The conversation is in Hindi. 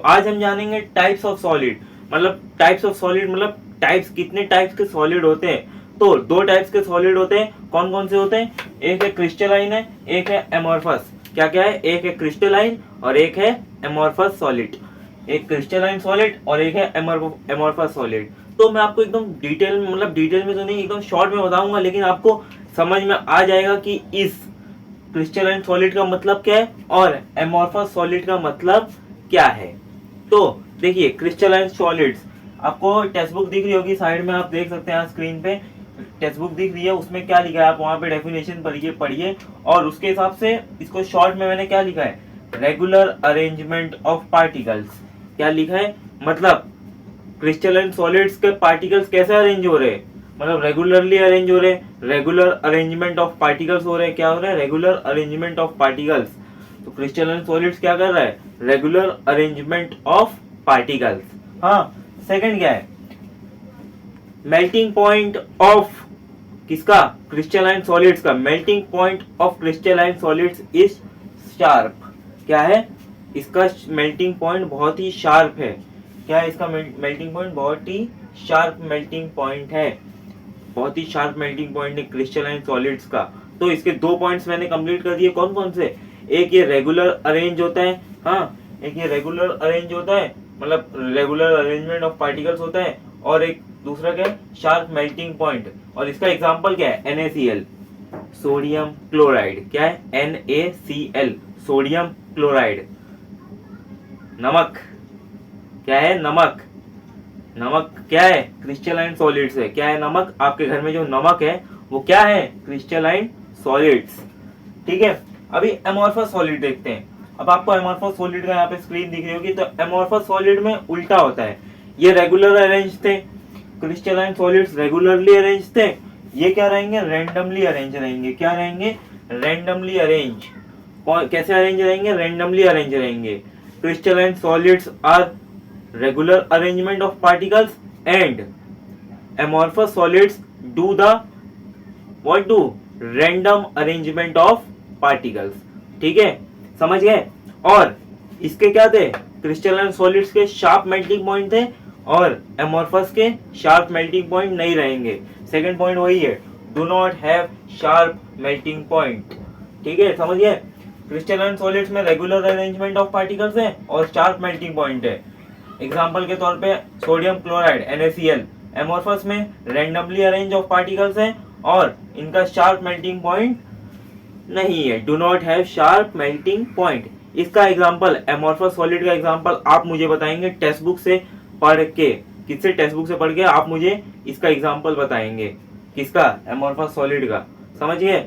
आज हम जानेंगे टाइप्स ऑफ सॉलिड, मतलब टाइप्स ऑफ सॉलिड मतलब टाइप्स, कितने टाइप्स के सॉलिड होते हैं। तो दो टाइप्स के सॉलिड होते हैं, कौन कौन से होते हैं? एक है क्रिस्टलाइन है, एक है एमोर्फस। क्या क्या है? एक है क्रिस्टलाइन और एक है एमोर्फस सॉलिड। एक क्रिस्टलाइन सॉलिड और एक है एमोर्फस सॉलिड। तो मैं आपको एकदम डिटेल में, मतलब डिटेल में तो नहीं, एकदम शॉर्ट में बताऊंगा, लेकिन आपको समझ में आ जाएगा कि इस क्रिस्टलाइन सॉलिड का मतलब क्या है और एमोर्फस सॉलिड का मतलब क्या है। तो देखिए, क्रिस्टलाइन सॉलिड्स, आपको टेक्स्ट बुक दिख रही होगी साइड में, आप देख सकते हैं स्क्रीन पे टेक्स्ट बुक दिख रही है, उसमें क्या लिखा है आप वहां पे डेफिनेशन पढ़िए और उसके हिसाब से इसको शॉर्ट में मैंने क्या लिखा है, रेगुलर अरेंजमेंट ऑफ पार्टिकल्स। क्या लिखा है? मतलब क्रिस्टलाइन सॉलिड्स के पार्टिकल्स कैसे अरेंज हो रहे हैं, मतलब रेगुलरली अरेंज हो रहे हैं, रेगुलर अरेंजमेंट ऑफ पार्टिकल्स हो रहे हैं। क्या हो रहा है? Regular arrangement of particles. तो क्रिस्टलाइन सॉलिड्स क्या कर रहा है? Regular arrangement of particles. हाँ, सेकंड क्या है? मेल्टिंग पॉइंट ऑफ किसका? क्रिस्टलाइन सॉलिड्स का। Melting point of crystalline solids is sharp. क्या है? इसका मेल्टिंग पॉइंट बहुत ही शार्प है। क्या है इसका मेल्टिंग पॉइंट? बहुत ही शार्प मेल्टिंग पॉइंट है। बहुत ही शार्प मेल्टिंग पॉइंट है क्रिस्टलाइन सॉलिड्स का। तो इसके दो पॉइंट्स मैंने कंप्लीट कर दिए। कौन कौन से? एक ये रेगुलर अरेंज होता है, हाँ, एक ये रेगुलर अरेंज होता है, मतलब रेगुलर अरेंजमेंट ऑफ पार्टिकल्स होता है, और एक दूसरा क्या है? Sharp melting point. और इसका एग्जांपल क्या है? NaCl, sodium chloride. क्या है? NaCl, sodium chloride. नमक, क्या है? नमक। नमक क्या है? क्रिस्टलाइन सॉलिड्स है। क्या है? नमक। आपके घर में जो नमक है वो क्या है? Crystalline solids. ठीक है, अभी एमोर्फस सॉलिड देखते हैं। अब आपको एमोर्फस सॉलिड का यहाँ पे स्क्रीन दिख रही होगी, तो एमोर्फस सॉलिड में उल्टा होता है। ये रेगुलर अरेंज थे, क्रिस्टलाइन सॉलिड्स रेगुलरली अरेंज थे। ये क्या रहेंगे? रैंडमली अरेंज रहेंगे। क्या रहेंगे? Randomly arrange. कैसे अरेंज रहेंगे? रैंडमली अरेंज रहेंगे। Crystalline solids are regular arrangement of particles and amorphous solids do the what do random arrangement of particles। ठीक है, समझ गए? और इसके क्या थे? क्रिस्टलाइन सॉलिड्स के शार्प मेल्टिंग पॉइंट थे और एमोर्फस के शार्प मेल्टिंग पॉइंट नहीं रहेंगे। सेकंड पॉइंट वही है, do not have sharp melting point. ठीक है, समझ गए? क्रिस्टलाइन सॉलिड्स में रेगुलर अरेंजमेंट ऑफ पार्टिकल्स है और शार्प मेल्टिंग पॉइंट है। एग्जाम्पल के तौर पे सोडियम क्लोराइड NaCl। एमोर्फस में रैंडमली अरेंज ऑफ पार्टिकल्स हैं और इनका शार्प मेल्टिंग पॉइंट नहीं है, do not have sharp melting point. इसका एग्जाम्पल, एमोर्फस सॉलिड का एग्जाम्पल आप मुझे बताएंगे टेक्स्ट बुक से पढ़ के। किससे? टेक्स्ट बुक से पढ़ के आप मुझे इसका एग्जाम्पल बताएंगे। किसका? एमोर्फस सॉलिड का। समझिए?